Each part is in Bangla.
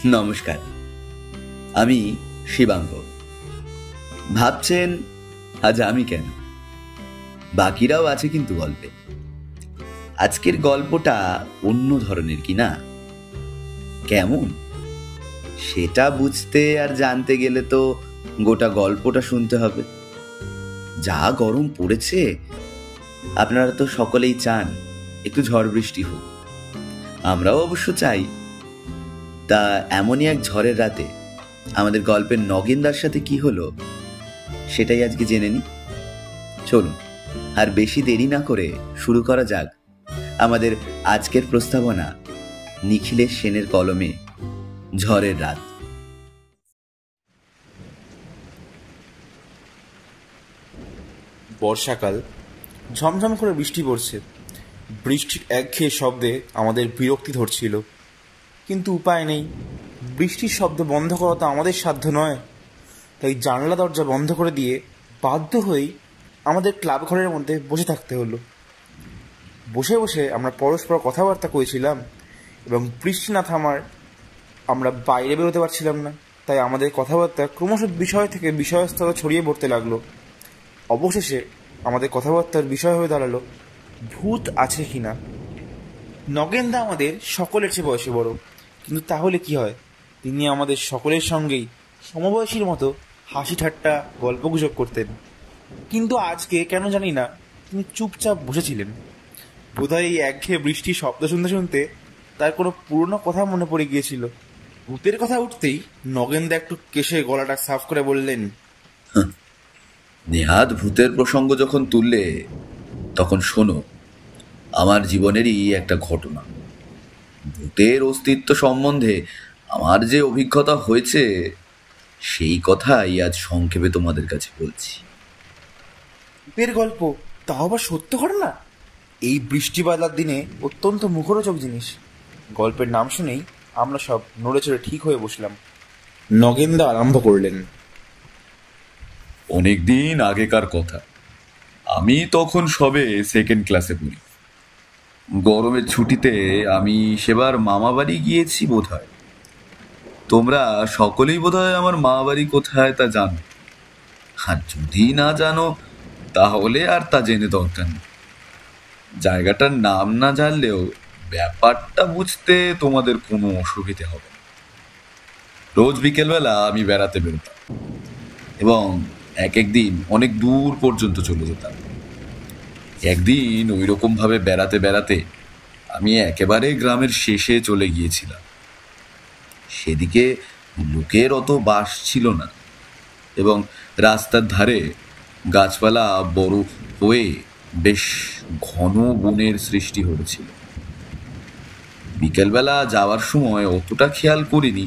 নমস্কার, আমি শিবাঙ্গ। ভাবছেন আজ আমি কেন? বাকিরাও আছে কিন্তু গল্পে। আজকের গল্পটা অন্য ধরনের, কি না? কেমন সেটা বুঝতে আর জানতে গেলে তো গোটা গল্পটা শুনতে হবে। যা গরম পড়েছে, আপনারা তো সকলেই চান একটু ঝড় বৃষ্টি হোক। আমরাও অবশ্য চাই। তা এমনই এক ঝড়ের রাতে আমাদের গল্পের নগেনদার সাথে কি হলো সেটাই আজকে জেনে নি। চলুন আর বেশি দেরি না করে শুরু করা যাক আমাদের আজকের প্রস্তাবনা, নিখিলেশ সেনের কলমে ঝড়ের রাত। বর্ষাকাল, ঝমঝম করে বৃষ্টি পড়ছে। বৃষ্টির একঘেয়ে শব্দে আমাদের বিরক্তি ধরছিল, কিন্তু উপায় নেই। বৃষ্টির শব্দ বন্ধ করা তো আমাদের সাধ্য নয়। তাই জানলা দরজা বন্ধ করে দিয়ে বাধ্য হয়েই আমাদের ক্লাব ঘরের মধ্যে বসে থাকতে হলো। বসে বসে আমরা পরস্পর কথাবার্তা করেছিলাম, এবং বৃষ্টি না থামার আমরা বাইরে বেরোতে পারছিলাম না। তাই আমাদের কথাবার্তা ক্রমশ বিষয় থেকে বিষয়স্তরে ছড়িয়ে পড়তে লাগলো। অবশেষে আমাদের কথাবার্তার বিষয় হয়ে দাঁড়ালো ভূত আছে কিনা। নগেনদা আমাদের সকলের চেয়ে বয়সে বড়, কিন্তু তাহলে কি হয়, তিনি আমাদের সকলের সঙ্গেই সমবয়সীর মতো হাসি ঠাট্টা গল্পগুজব করতেন। কিন্তু আজকে কেন জানি না তিনি চুপচাপ বসেছিলেন। বোধহয় এই একঘেয়ে বৃষ্টির শব্দ শুনতে শুনতে তার কোনো পুরনো কথা মনে পড়ে গিয়েছিল। ভূতের কথা উঠতেই নগেনদা একটু কেশে গলাটা সাফ করে বললেন, নেহাত ভূতের প্রসঙ্গ যখন তুললে, তখন শোনো আমার জীবনেরই একটা ঘটনা। ভূতের অস্তিত্ব সম্বন্ধে আমার যে অভিজ্ঞতা হয়েছে সেই কথাই আজ সংক্ষেপে তোমাদের কাছে বলছি। ভূতের গল্প, তাও আবার সত্য ঘটনা? এই বৃষ্টি বাদলার দিনে অত্যন্ত মুখরোচক জিনিস। গল্পের নাম শুনেই আমরা সব নড়ে চড়ে ঠিক হয়ে বসলাম। নগেনদা আরম্ভ করলেন, অনেকদিন আগেকার কথা। আমি তখন সবে সেকেন্ড ক্লাসে পড়ি। গরমের ছুটিতে আমি সেবার মামা বাড়ি গিয়েছি বোধহয়। তোমরা সকলেই বোধহয় আমার মামা বাড়ি কোথায় তা জানো। আর যদি না জানো তাহলে আর তা জেনে দরকার নেই। জায়গাটার নাম না জানলেও ব্যাপারটা বুঝতে তোমাদের কোনো অসুবিধে হবে না। রোজ বিকেলবেলা আমি বেড়াতে বেরোতাম, এবং এক একদিন অনেক দূর পর্যন্ত চলে যেতাম। একদিন ওই রকম ভাবে বেড়াতে বেড়াতে আমি একেবারে গ্রামের শেষে চলে গিয়েছিলাম। সেদিকে লোকের অত বাস ছিল না, এবং রাস্তার ধারে গাছপালা বড় হয়ে বেশ ঘন বনের সৃষ্টি হয়েছিল। বিকেলবেলা যাওয়ার সময় অতটা খেয়াল করিনি।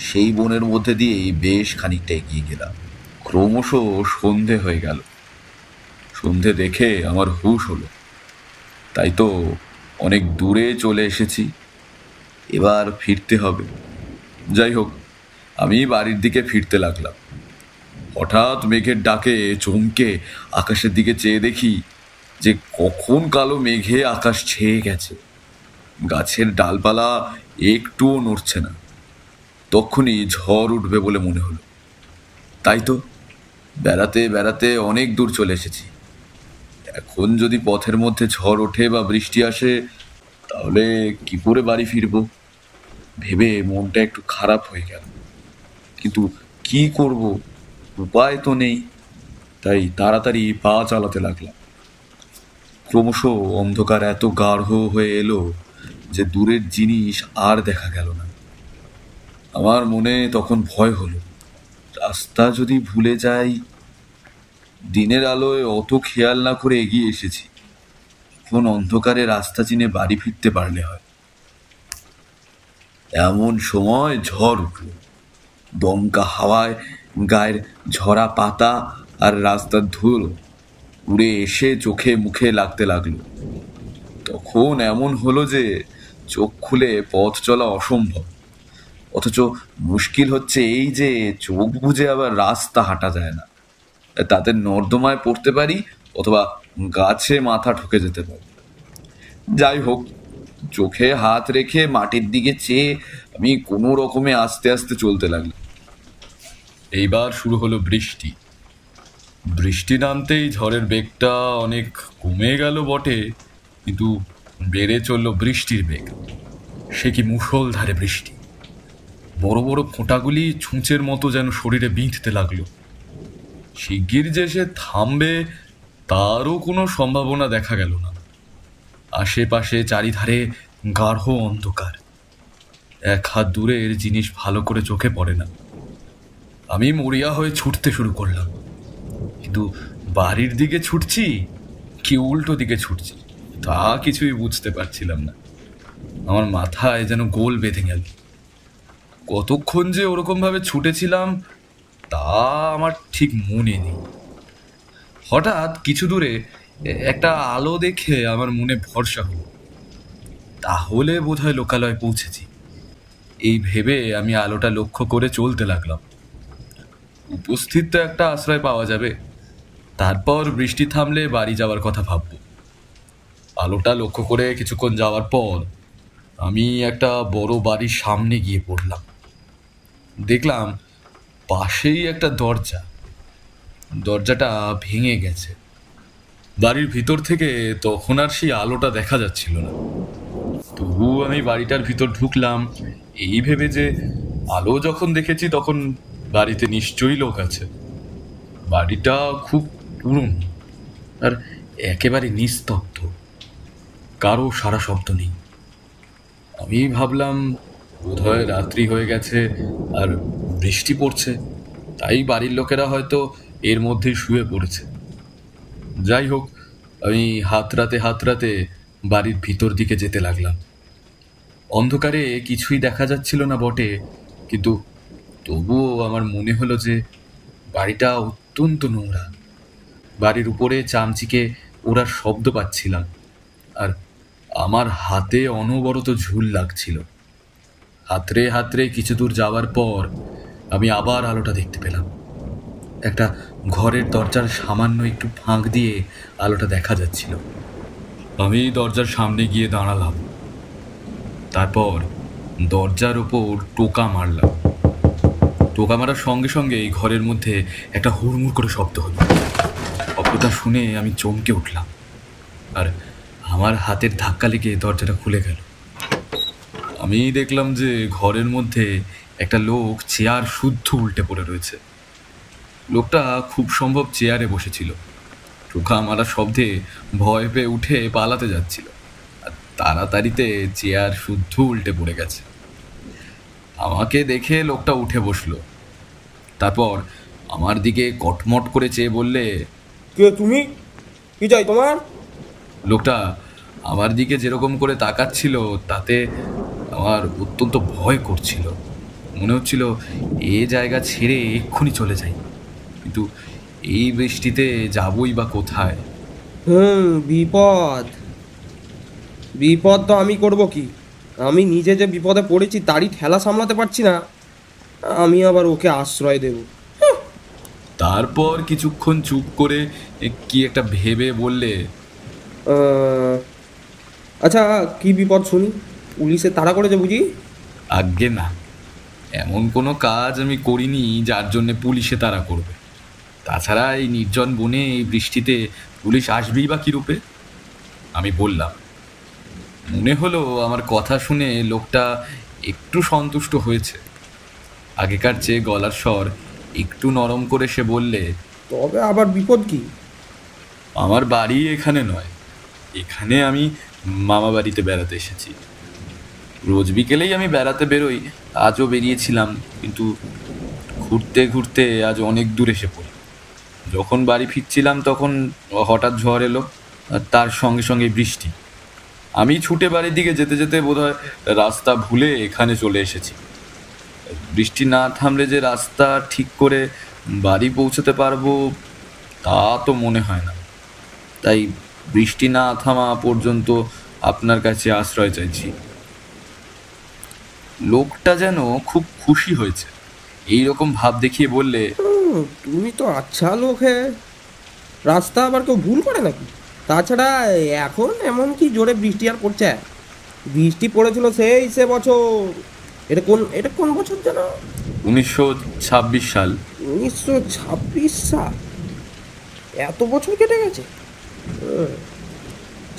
সেই বনের মধ্যে দিয়েই বেশ খানিকটা এগিয়ে গেলাম। ক্রমশ সন্ধে হয়ে গেল। সন্ধে দেখে আমার হুঁশ হলো, তাই তো অনেক দূরে চলে এসেছি, এবার ফিরতে হবে। যাই হোক, আমি বাড়ির দিকে ফিরতে লাগলাম। হঠাৎ মেঘের ডাকে চমকে আকাশের দিকে চেয়ে দেখি যে কখন কালো মেঘে আকাশ ছেয়ে গেছে। গাছের ডালপালা একটুও নড়ছে না। তখনই ঝড় উঠবে বলে মনে হলো। তাই তো বেড়াতে বেড়াতে অনেক দূর চলে এসেছি। এখন যদি পথের মধ্যে ঝড় ওঠে বা বৃষ্টি আসে, তাহলে কি করে বাড়ি ফিরবো ভেবে মনটা একটু খারাপ হয়ে গেল। কিন্তু কি করব, উপায় তো নেই। তাই তাড়াতাড়ি পা চালাতে লাগলাম। ক্রমশ অন্ধকার এত গাঢ় হয়ে এলো যে দূরের জিনিস আর দেখা গেল না। আমার মনে তখন ভয় হলো, রাস্তা যদি ভুলে যাই। দিনের আলোয় অত খেয়াল না করে এগিয়ে এসেছি, এখন অন্ধকারে রাস্তা চিনে বাড়ি ফিরতে পারলে হয়। এমন সময় ঝড় উঠল। দমকা হাওয়ায় গায়ের ঝরা পাতা আর রাস্তার ধুলো উড়ে এসে চোখে মুখে লাগতে লাগলো। তখন এমন হলো যে চোখ খুলে পথ চলা অসম্ভব। অথচ মুশকিল হচ্ছে এই যে চোখ বুজে আবার রাস্তা হাঁটা যায় না। তাদের নর্দমায় পড়তে পারি, অথবা গাছে মাথা ঠুকে যেতে পারি। যাই হোক, চোখে হাত রেখে মাটির দিকে চেয়ে আমি কোনো রকমে আস্তে আস্তে চলতে লাগলাম। এইবার শুরু হলো বৃষ্টি। বৃষ্টি নামতেই ঝড়ের বেগটা অনেক কমে গেল বটে, কিন্তু বেড়ে চলল বৃষ্টির বেগ। সে কি মুষলধারে বৃষ্টি! বড় বড় ফোঁটাগুলি ছুঁচের মতো যেন শরীরে বিঁধতে লাগলো। শিগগির যে সে থামবে তারও কোনো সম্ভাবনা দেখা গেল না। আশেপাশে চারিধারে গাঢ় অন্ধকার, এক হাত দূরের জিনিস ভালো করে চোখে পড়ে না। আমি মরিয়া হয়ে ছুটতে শুরু করলাম, কিন্তু বাড়ির দিকে ছুটছি কি উল্টো দিকে ছুটছি তা কিছুই বুঝতে পারছিলাম না। আমার মাথায় যেন গোল বেঁধে গেল। কতক্ষণ যে ওরকম ভাবে ছুটেছিলাম তা আমার ঠিক মনে নেই। হঠাৎ কিছু দূরে একটা আলো দেখে আমার মনে ভরসা হলো, তাহলে বোধহয় লোকালয়ে পৌঁছেছি। এই ভেবে আমি আলোটা লক্ষ্য করে চলতে লাগলাম। উপস্থিত তো একটা আশ্রয় পাওয়া যাবে, তারপর বৃষ্টি থামলে বাড়ি যাওয়ার কথা ভাবব। আলোটা লক্ষ্য করে কিছুক্ষণ যাওয়ার পর আমি একটা বড় বাড়ির সামনে গিয়ে পড়লাম। দেখলাম পাশেই একটা দরজা। দরজাটা ভেঙে গেছে। বাড়ির ভিতর থেকে তখন আর সেই আলোটা দেখা যাচ্ছিল না। তবু আমি বাড়িটার ভিতর ঢুকলাম এই ভেবে যে আলো যখন দেখেছি তখন বাড়িতে নিশ্চয়ই লোক আছে। বাড়িটা খুব পুরনো আর একেবারে নিস্তব্ধ, কারো সারা শব্দ নেই। আমি ভাবলাম বোধহয় রাত্রি হয়ে গেছে আর বৃষ্টি পড়ছে, তাই বাড়ির লোকেরা হয়তো এর মধ্যেই শুয়ে পড়েছে। যাই হোক, আমি হাতড়াতে বাড়ির ভিতর দিকে যেতে লাগলাম। অন্ধকারে কিছুই দেখা যাচ্ছিল না বটে, কিন্তু তবুও আমার মনে হলো যে বাড়িটা অত্যন্ত নোংরা। বাড়ির উপরে চামচিকে ওড়ার শব্দ পাচ্ছিলাম, আর আমার হাতে অনবরত ঝুল লাগছিল। হাতড়ে কিছু দূর যাওয়ার পর আমি আবার আলোটা দেখতে পেলাম। একটা ঘরের দরজার সামান্য একটু ফাঁক দিয়ে আলোটা দেখা যাচ্ছিল। আমি দরজার সামনে গিয়ে দাঁড়ালাম, তারপর দরজার ওপর টোকা মারলাম। টোকা মারার সঙ্গে সঙ্গে এই ঘরের মধ্যে একটা হুড়মুড় করে শব্দ হলো। শব্দটা শুনে আমি চমকে উঠলাম, আর আমার হাতের ধাক্কা লেগে দরজাটা খুলে গেল। আমি দেখলাম যে ঘরের মধ্যে একটা লোক চেয়ার শুদ্ধ উল্টে পড়ে রয়েছে। লোকটা খুব সম্ভব চেয়ারে বসেছিল। টোকা মারার শব্দে ভয় পেয়ে উঠে পালাতে যাচ্ছিল, আর তাড়াতাড়িতে চেয়ার শুদ্ধ উল্টে পড়ে গেছে। আমাকে দেখে লোকটা উঠে বসলো, তারপর আমার দিকে কটমট করে চেয়ে বললে, কে তুমি? কি চাই তোমার? লোকটা আমার দিকে যেরকম করে তাকাচ্ছিল তাতে আমার অত্যন্ত ভয় করছিল। মনে হচ্ছিল এ জায়গা ছেড়ে এক্ষুনি চলে যাই, কিন্তু এই বৃষ্টিতে যাবই বা কোথায়? বিপদ। বিপদ তো আমি করব কি? আমি নিজে যে বিপদে পড়েছি তারই ঠেলা সামলাতে পারছি না, আমি আবার ওকে আশ্রয় দেব? তারপর কিছুক্ষণ চুপ করে কি একটা ভেবে বললে, আচ্ছা, কি বিপদ শুনি? পুলিশে তাড়া করেছে বুঝি? আজ্ঞে না, এমন কোনো কাজ আমি করিনি যার জন্যে পুলিশে তাড়া করবে। তাছাড়া এই নির্জন বনে এই বৃষ্টিতে পুলিশ আসবেই বা কী রূপে? আমি বললাম। মনে হলো আমার কথা শুনে লোকটা একটু সন্তুষ্ট হয়েছে। আগেকার চেয়ে গলার স্বর একটু নরম করে সে বললে, তবে আবার বিপদ কি? আমার বাড়ি এখানে নয়, এখানে আমি মামা বাড়িতে বেড়াতে এসেছি। রোজ বিকেলেই আমি বেড়াতে বেরোই, আজও বেরিয়েছিলাম, কিন্তু ঘুরতে ঘুরতে আজ অনেক দূর এসে পড়ি। যখন বাড়ি ফিরছিলাম তখন হঠাৎ ঝড় এলো, আর তার সঙ্গে সঙ্গে বৃষ্টি। আমি ছুটে বাড়ির দিকে যেতে যেতে বোধহয় রাস্তা ভুলে এখানে চলে এসেছি। বৃষ্টি না থামলে যে রাস্তা ঠিক করে বাড়ি পৌঁছতে পারবো তা তো মনে হয় না, তাই বৃষ্টি না থামা পর্যন্ত আপনার কাছে আশ্রয় চাইছি। লোকটা যেন খুব খুশি হয়েছে, এই রকম ভাব দেখিয়ে বললে, তুমি তো আচ্ছা লোক হে। রাস্তা আবার কেউ ভুল করে নাকি? তাছাড়া এখন এমন কি জোরে বৃষ্টি আর পড়ছে? বৃষ্টি পড়েছিল সেই সে বছর, এটা কোন বছর যেন? 1926 সাল। 1926 সাল? এত বছর কেটে গেছে। হুম,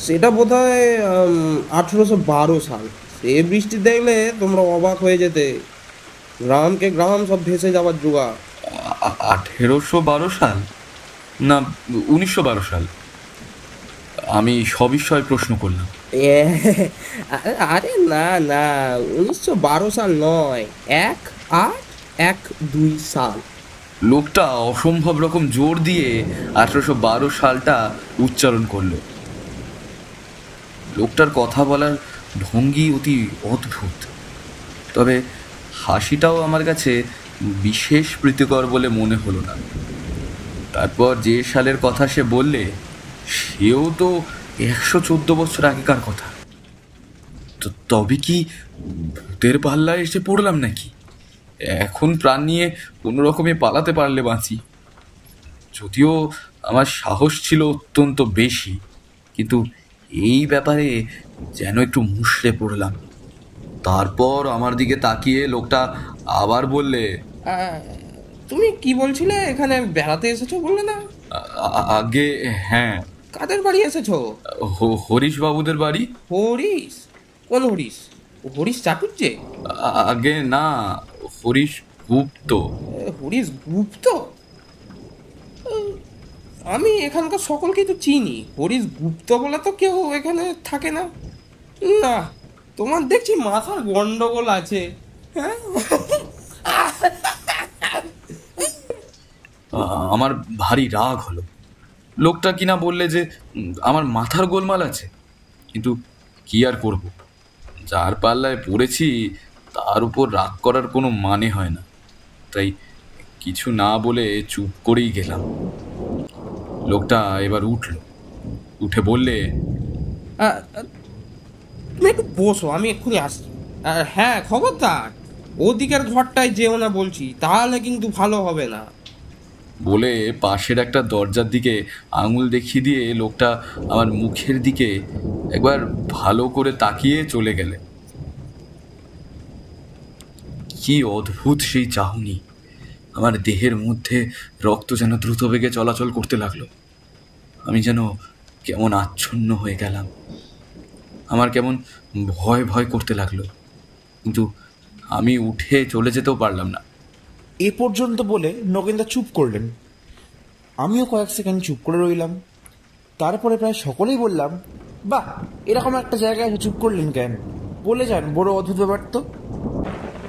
সেটা বোধ হয় 1812 সাল। সে বৃষ্টি দেখলে তোমরা অবাক হয়ে যেতে। গ্রামকে গ্রাম সব ভেসে যাবার জোগাড়। 1812 সাল না 1912 সাল? আমি সবিস্ময়ে প্রশ্ন করলাম। আরে না না, 1912 সাল নয়, 1812 সাল। লোকটা অসম্ভব রকম জোর দিয়ে 1812 সালটা উচ্চারণ করলো। লোকটার কথা বলার ভঙ্গি অতি অদ্ভুত, তবে হাসিটাও আমার কাছে বিশেষ প্রীতিকর বলে মনে হলো না। তারপর যে সালের কথা সে বললে, সেও তো 114 বছর আগেকার কথা। তো তবে কি ভূতের পাল্লায় এসে পড়লাম নাকি? এখন প্রাণ নিয়ে কোনো রকমে পালাতে পারলে বাঁচি। যদিও আমার সাহস ছিল অত্যন্ত বেশি, কিন্তু এই ব্যাপারে যেন একটু মুষড়ে পড়লাম। তারপর আমার দিকে তাকিয়ে লোকটা আবার বললে, আহ, তুমি কি বলছিলে, এখানে বেড়াতে এসেছো বললে না? আগে হ্যাঁ, কাদের বাড়ি এসেছো? হরিশ বাবুদের বাড়ি। হরিশ? কোন হরিশ? হরিশ চাটুর্যে? আগে না, হরিশ গুপ্ত। হরিশ গুপ্ত? আমি এখানকার সকলকেই তো চিনি, হরিশ গুপ্ত বলে তো কেউ এখানে থাকে না। না, তোমার দেখছি মাথার গন্ডগোল আছে। হ্যাঁ, আমার ভারী রাগ হলো। লোকটা কিনা বললে যে আমার মাথার গোলমাল আছে, কিন্তু কি আর করব, যার পাল্লায় পড়েছি তার উপর রাগ করার কোনো মানে হয় না। তাই কিছু না বলে চুপ করেই গেলাম। লোকটা এবার উঠে বললে, আহ, তুমি একটু বসো, আমি এক্ষুনি আসছি। হ্যাঁ, খবরদার ওদিকের ঘরটায় যেও না বলছি, তাহলে কিন্তু ভালো হবে না। বলে পাশের একটা দরজার দিকে আঙুল দেখিয়ে দিয়ে লোকটা আমার মুখের দিকে একবার ভালো করে তাকিয়ে চলে গেলে। কি অদ্ভুত সেই চাহনি! আমার দেহের মধ্যে রক্ত যেন দ্রুত বেগে চলাচল করতে লাগলো। আমি যেন কেমন আচ্ছন্ন হয়ে গেলাম। আমার কেমন ভয় ভয় করতে লাগলো, কিন্তু আমি উঠে চলে যেতেও পারলাম না। এ পর্যন্ত বলে নগেনদা চুপ করলেন। আমিও কয়েক সেকেন্ড চুপ করে রইলাম। তারপরে প্রায় সকলেই বললাম, বাহ, এরকম একটা জায়গায় এসে চুপ করলেন কেন? বলে যান, বড় অদ্ভুত ব্যাপার তো।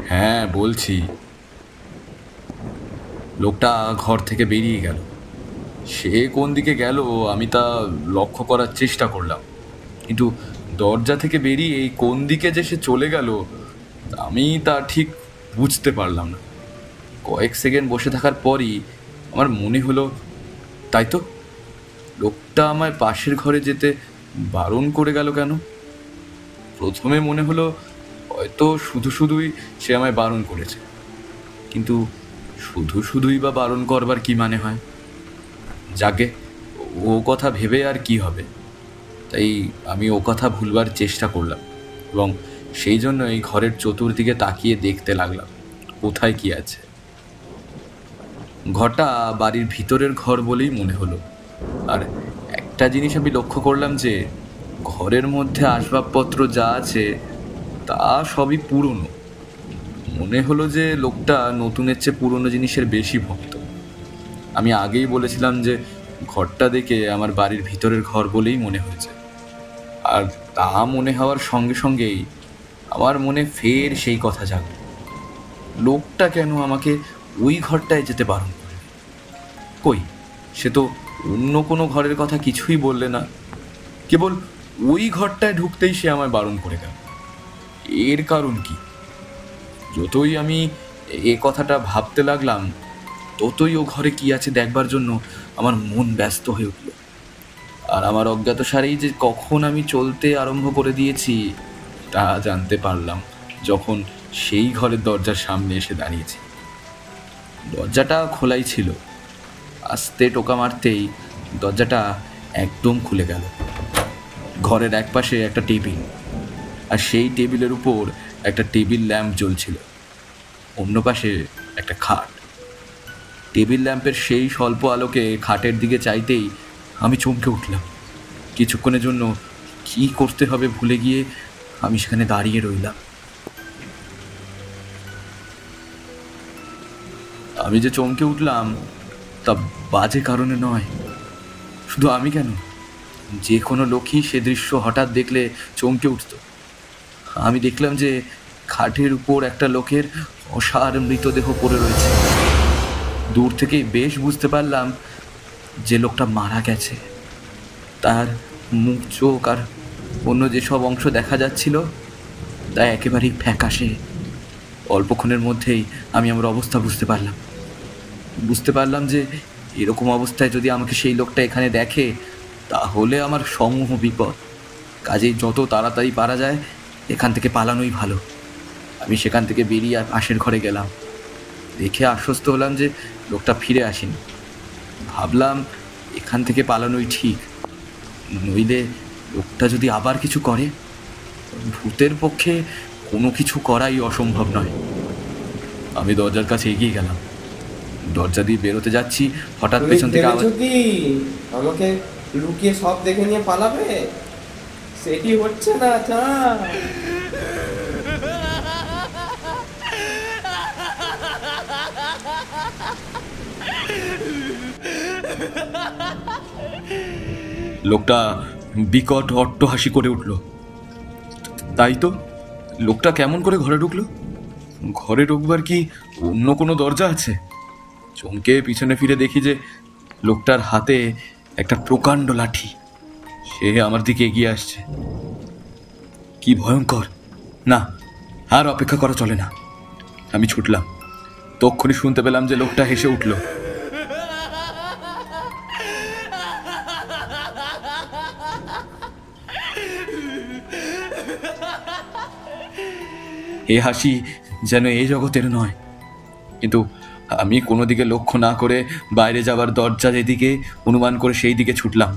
হ্যাঁ, বলছি। লোকটা ঘর থেকে বেরিয়ে গেল। সে কোন দিকে গেল আমি তা লক্ষ্য করার চেষ্টা করলাম, কিন্তু দরজা থেকে বেরিয়ে কোন দিকে যে সে চলে গেল আমি তা ঠিক বুঝতে পারলাম না। কয়েক সেকেন্ড বসে থাকার পরই আমার মনে হলো, তাই তো, লোকটা আমায় পাশের ঘরে যেতে বারণ করে গেল কেন? প্রথমে মনে হলো হয়তো শুধু শুধুই সে আমায় বারণ করেছে, কিন্তু শুধু শুধুই বা বারণ করবার কি মানে হয়? যাকে ও কথা ভেবে আর কি হবে, তাই আমি ও কথা ভুলবার চেষ্টা করলাম এবং সেই জন্য এই ঘরের চতুর্দিকে তাকিয়ে দেখতে লাগলাম কোথায় কি আছে। ঘরটা বাড়ির ভিতরের ঘর বলেই মনে হলো, আর একটা জিনিস আমি লক্ষ্য করলাম যে ঘরের মধ্যে আসবাবপত্র যা আছে তা সবই পুরনো। মনে হলো যে লোকটা নতুনের চেয়ে পুরনো জিনিসের বেশি ভক্ত। আমি আগেই বলেছিলাম যে ঘরটা দেখে আমার বাড়ির ভিতরের ঘর বলেই মনে হয়েছে, আর তা মনে হওয়ার সঙ্গে সঙ্গেই আমার মনে ফের সেই কথা জাগল, লোকটা কেন আমাকে ওই ঘরটায় যেতে বারণ করে? কই, সে তো অন্য কোনো ঘরের কথা কিছুই বললে না, কেবল ওই ঘরটায় ঢুকতেই সে আমায় বারণ করে গেল। এর কারণ কি? যতই আমি এ কথাটা ভাবতে লাগলাম, ততই ও ঘরে কি আছে দেখবার জন্য আমার মন ব্যস্ত হয়ে উঠল। আর আমার অজ্ঞাতসারেই যে কখন আমি চলতে আরম্ভ করে দিয়েছি তা জানতে পারলাম যখন সেই ঘরের দরজার সামনে এসে দাঁড়িয়েছি। দরজাটা খোলাই ছিল। আস্তে টোকা মারতেই দরজাটা একদম খুলে গেল। ঘরের একপাশে একটা টেবিল, আর সেই টেবিলের উপর একটা টেবিল ল্যাম্প জ্বলছিল, অন্য পাশে একটা খাট। টেবিল ল্যাম্পের সেই স্বল্প আলোকে খাটের দিকে চাইতেই আমি চমকে উঠলাম। কিছুক্ষণের জন্য কি করতে হবে ভুলে গিয়ে আমি সেখানে দাঁড়িয়ে রইলাম। আমি যে চমকে উঠলাম তা বাজে কারণে নয়। শুধু আমি কেন, যে কোনো লোকই সে দৃশ্য হঠাৎ দেখলে চমকে উঠত। আমি দেখলাম যে খাটের উপর একটা লোকের অসার মৃতদেহ পড়ে রয়েছে। দূর থেকেই বেশ বুঝতে পারলাম যে লোকটা মারা গেছে। তার মুখ, চোখ আর অন্য যেসব অংশ দেখা যাচ্ছিল তা একেবারেই ফ্যাকাশে। অল্পক্ষণের মধ্যেই আমি আমার অবস্থা বুঝতে পারলাম যে এরকম অবস্থায় যদি আমাকে সেই লোকটা এখানে দেখে তাহলে আমার সমূহ বিপদ। কাজেই যত তাড়াতাড়ি পারা যায় এখান থেকে পালানোই ভালো। আমি সেখান থেকে বেরিয়ে পাশের ঘরে গেলাম। দেখে আশ্বস্ত হলাম যে লোকটা ফিরে আসেনি। ভাবলাম এখান থেকে পালানোই ঠিক, নইলে লোকটা যদি আবার কিছু করে। ভূতের পক্ষে কোনো কিছু করাই অসম্ভব নয়। আমি দরজার কাছে এগিয়ে গেলাম। দরজা দিয়ে বেরোতে যাচ্ছি, হঠাৎ পেছন থেকে আওয়াজ। কি আমাকে লুকিয়ে সব দেখে নিয়ে পালাবে? সেটি হচ্ছে না। লোকটা বিকট অট্টহাসি করে উঠল। তাই তো, লোকটা কেমন করে ঘরে ঢুকলো? ঘরে ঢুকবার কি অন্য কোনো দরজা আছে? চমকে পিছনে ফিরে দেখি যে লোকটার হাতে একটা প্রকাণ্ড লাঠি। সে আমার দিকে এগিয়ে আসছে। কি ভয়ঙ্কর! না, আর অপেক্ষা করা চলে না। আমি ছুটলাম। তক্ষুনি শুনতে পেলাম যে লোকটা হেসে উঠল। এ হাসি যেন এই জগতের নয়। কিন্তু আমি কোনো দিকে লক্ষ্য না করে বাইরে যাবার দরজা যেদিকে অনুমান করে সেই দিকে ছুটলাম।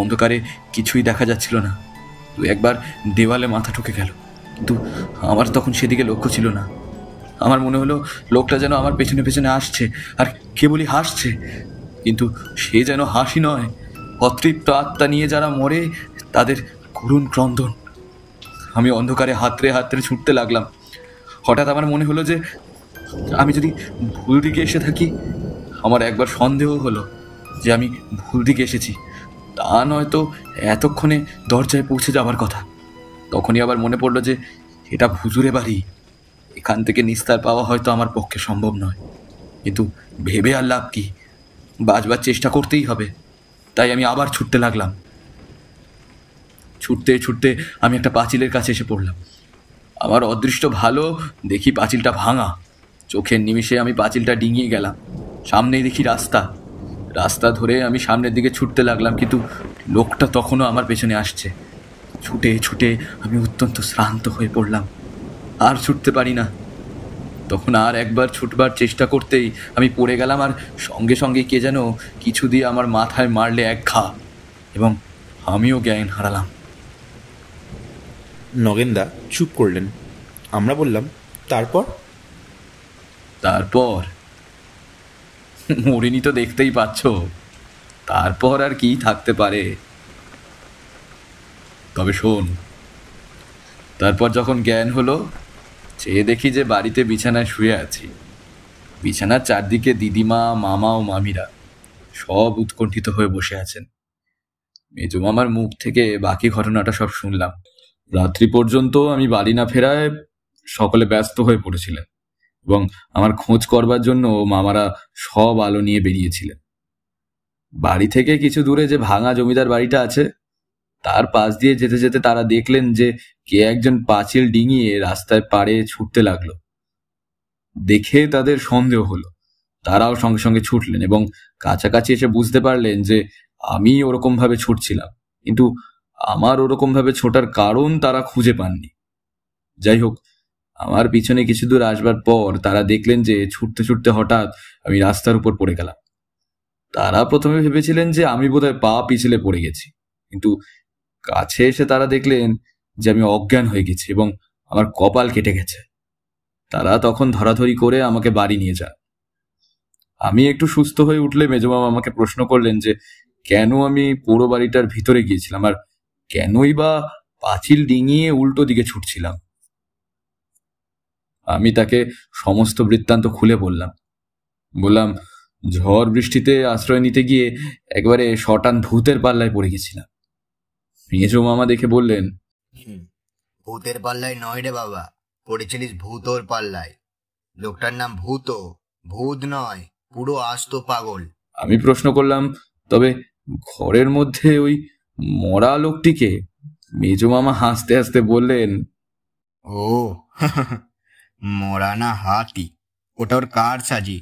অন্ধকারে কিছুই দেখা যাচ্ছিল না। দু একবার দেওয়ালে মাথা ঠুকে গেল, কিন্তু আমার তখন সেদিকে লক্ষ্য ছিল না। আমার মনে হলো লোকটা যেন আমার পেছনে পেছনে আসছে আর কেবলই হাসছে। কিন্তু সে যেন হাসি নয়, অতৃপ্ত আত্মা নিয়ে যারা মরে তাদের করুণ ক্রন্দন। আমি অন্ধকারে হাতড়ে ছুটতে লাগলাম। হঠাৎ আমার মনে হলো যে আমি যদি ভুল দিকে এসে থাকি। আমার একবার সন্দেহ হলো যে আমি ভুল দিকে এসেছি, তা নয়তো এতক্ষণে দরজায় পৌঁছে যাবার কথা। তখনই আবার মনে পড়লো যে এটা হুজুরে বাড়ি, এখান থেকে নিস্তার পাওয়া হয়তো আমার পক্ষে সম্ভব নয়। কিন্তু ভেবে আর লাভ কি, বাঁচবার চেষ্টা করতেই হবে। তাই আমি আবার ছুটতে লাগলাম। ছুটতে আমি একটা পাঁচিলের কাছে এসে পড়লাম। আমার অদৃষ্ট ভালো, দেখি পাঁচিলটা ভাঙা। চোখের নিমিষে আমি পাঁচিলটা ডিঙিয়ে গেলাম। সামনেই দেখি রাস্তা ধরে আমি সামনের দিকে ছুটতে লাগলাম, কিন্তু লোকটা তখনও আমার পেছনে আসছে। ছুটে আমি অত্যন্ত শ্রান্ত হয়ে পড়লাম। আর ছুটতে পারি না। তখন আর একবার ছুটবার চেষ্টা করতেই আমি পড়ে গেলাম, আর সঙ্গে সঙ্গে কে যেন কিছু দিয়ে আমার মাথায় মারলে এক ঘা, এবং আমিও জ্ঞান হারালাম। নগেনদা চুপ করলেন। আমরা বললাম, তারপর মরিনি তো দেখতেই পাচ্ছ, তারপর আর কি থাকতে পারে। তবে শোন, তারপর যখন জ্ঞান হলো, চেয়ে দেখি যে বাড়িতে বিছানায় শুয়ে আছি। বিছানার চারদিকে দিদিমা, মামা ও মামিরা সব উৎকণ্ঠিত হয়ে বসে আছেন। মেজো মামার মুখ থেকে বাকি ঘটনাটা সব শুনলাম। রাত্রি পর্যন্ত আমি বাড়ি না ফেরায় সকলে ব্যস্ত হয়ে পড়েছিলেন, এবং আমার খোঁজ করবার জন্য মামারা সব আলো নিয়ে বেরিয়েছিলেন। বাড়ি থেকে কিছু দূরে যে ভাঙা জমিদার বাড়িটা আছে, তার পাশ দিয়ে যেতে যেতে তারা দেখলেন যে কে একজন পাঁচিল ডিঙিয়ে রাস্তায় পাড়ে ছুটতে লাগলো। দেখে তাদের সন্দেহ হলো। তারাও সঙ্গে সঙ্গে ছুটলেন এবং কাছাকাছি এসে বুঝতে পারলেন যে আমি ওরকম ভাবে ছুটছিলাম, কিন্তু আমার ওরকম ভাবে ছোটার কারণ তারা খুঁজে পাননি। যাই হোক, আমার পিছনে কিছু দূর আসবার পর তারা দেখলেন যে ছুটতে হঠাৎ আমি রাস্তার উপর পড়ে গেলাম। তারা প্রথমে ভেবেছিলেন যে আমি বোধহয় পা পিছলে পড়ে গেছি, কিন্তু কাছে এসে তারা দেখলেন যে আমি অজ্ঞান হয়ে গেছি এবং আমার কপাল কেটে গেছে। তারা তখন ধরাধরি করে আমাকে বাড়ি নিয়ে যান। আমি একটু সুস্থ হয়ে উঠলে মেজমামা আমাকে প্রশ্ন করলেন যে কেন আমি পোড়ো বাড়িটার ভিতরে গিয়েছিলাম, আর কেনই বা পাঁচিল ডিঙিয়ে উল্টো দিকে ছুটছিলাম। আমি তাকে সমস্ত বৃত্তান্ত খুলে বললাম ঝড় বৃষ্টিতে আশ্রয় নিতে গিয়ে একবারে শটান ভূতের পাল্লায় পড়ে গেছিলাম। মেজমামা দেখে বললেন, ভূতের পাল্লায় নয় রে বাবা, পড়েছিলিস ভূতোর পাল্লায়। লোকটার নাম ভূত, ভূত নয়, পুরো আস্ত পাগল। আমি প্রশ্ন করলাম, তবে ঘরের মধ্যে ওই মরা লোকটিকে? মেজমামা হাসতে হাসতে বললেন, ও মরা না হাতি, ওটা ওর কার সাজি।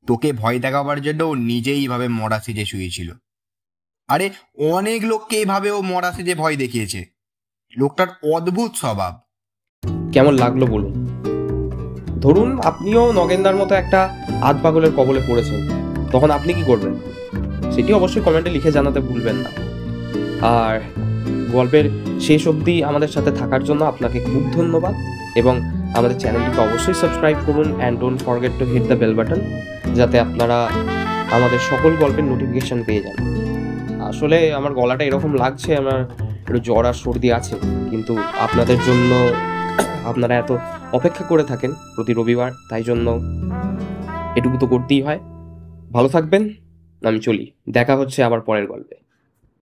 তোকে ভয় দেখাবার জন্য ও নিজেই এইভাবে মরা সেজে শুয়েছিল। আরে অনেক লোককে এইভাবে ও মরা সেজে ভয় দেখিয়েছে। লোকটার অদ্ভুত স্বভাব। কেমন লাগলো বলুন? ধরুন আপনিও নগেনদার মতো একটা আধ পাগলের কবলে পড়েছেন, তখন আপনি কি করবেন? সেটি অবশ্যই কমেন্টে লিখে জানাতে ভুলবেন না। আর গল্পের শেষ অবধি আমাদের সাথে থাকার জন্য আপনাকে খুব ধন্যবাদ, এবং আমাদের চ্যানেলটিকে অবশ্যই সাবস্ক্রাইব করুন and don't forget to hit the bell button, যাতে আপনারা আমাদের সকল গল্পের নোটিফিকেশন পেয়ে যান। আসলে আমার গলাটা এরকম লাগছে, আমার একটু জ্বর আর সর্দি আছে, কিন্তু আপনাদের জন্য আপনারা এত অপেক্ষা করে থাকেন প্রতি রবিবার, তাই জন্য এটুকু তো করতেই হয়। ভালো থাকবেন, আমি চলি। দেখা হচ্ছে আবার পরের গল্পে।